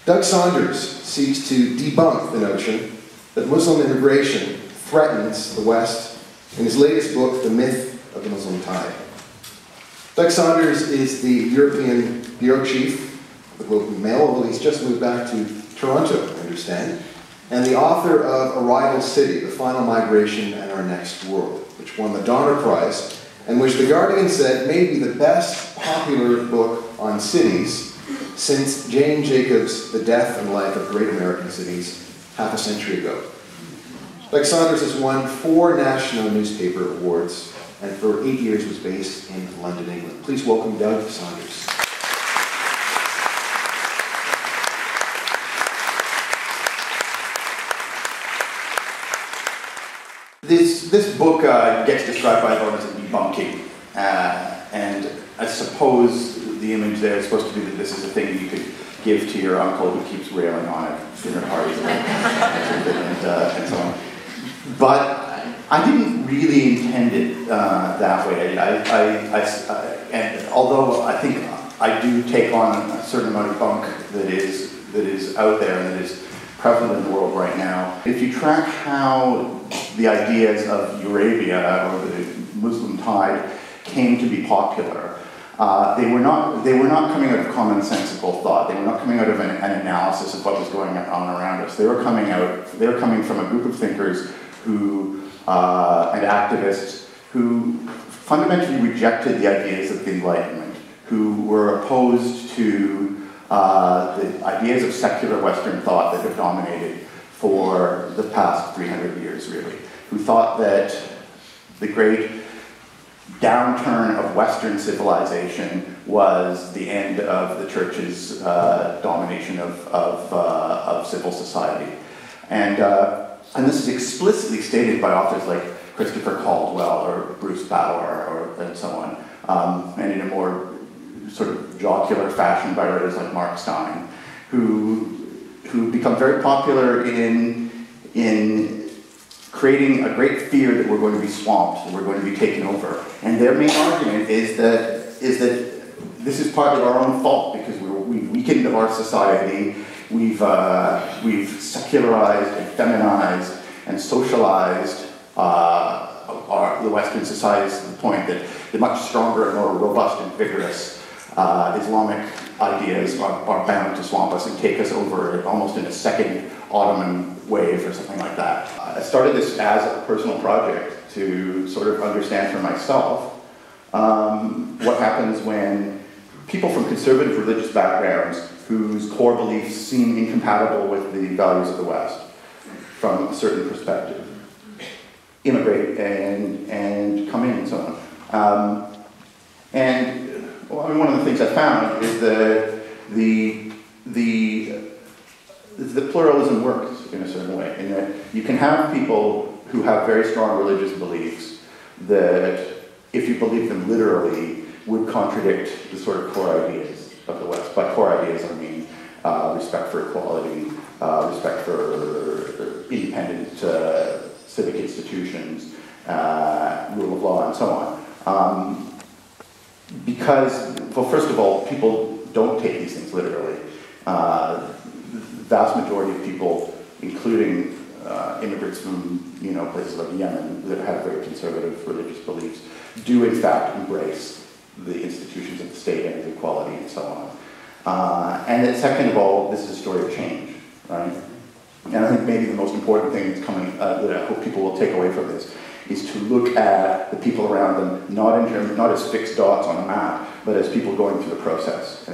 Doug Saunders seeks to debunk the notion that Muslim immigration threatens the West in his latest book, The Myth of the Muslim Tide. Doug Saunders is the European Bureau Chief of the Globe and Mail, although he's just moved back to Toronto, I understand, and the author of Arrival City, The Final Migration and Our Next World, which won the Donner Prize, and which The Guardian said may be the best popular book on cities since Jane Jacobs' The Death and Life of Great American Cities half a century ago. Doug Saunders has won 4 national newspaper awards and for 8 years was based in London, England. Please welcome Doug Saunders. This book gets described by authors as debunking, and I suppose the image there is supposed to be that this is a thing that you could give to your uncle who keeps railing on at dinner parties and so on. But I didn't really intend it that way. And although I think I do take on a certain amount of bunk that is out there and that is prevalent in the world right now. If you track how the ideas of Eurabia or the Muslim tide came to be popular, they were not coming out of commonsensical thought. They were not coming out of an analysis of what was going on around us. They were coming from a group of thinkers who and activists who fundamentally rejected the ideas of the Enlightenment, who were opposed to the ideas of secular Western thought that have dominated for the past 300 years, really, who thought that the great downturn of Western civilization was the end of the Church's domination of civil society. And this is explicitly stated by authors like Christopher Caldwell or Bruce Bauer and so on, and in a more sort of jocular fashion by writers like Mark Stein, who become very popular in creating a great fear that we're going to be swamped, that we're going to be taken over. And their main argument is that this is partly our own fault because we've weakened our society, we've secularized and feminized and socialized the Western societies to the point that the much stronger and more robust and vigorous Islamic ideas are bound to swamp us and take us over almost in a second Ottoman wave or something like that. I started this as a personal project to sort of understand for myself what happens when people from conservative religious backgrounds whose core beliefs seem incompatible with the values of the West from a certain perspective immigrate and come in and so on. Well, I mean, one of the things I found is that the pluralism works in a certain way, in that you can have people who have very strong religious beliefs that, if you believe them literally, would contradict the sort of core ideas of the West. By core ideas, I mean respect for equality, respect for independent civic institutions, rule of law, and so on. Because, well, first of all, people don't take these things literally. The vast majority of people, including immigrants from places like Yemen that have very conservative religious beliefs, do in fact embrace the institutions of the state and equality and so on. And then second of all, this is a story of change, right? And I think maybe the most important thing that's coming, that I hope people will take away from this, is to look at the people around them, not as fixed dots on a map, but as people going through the process,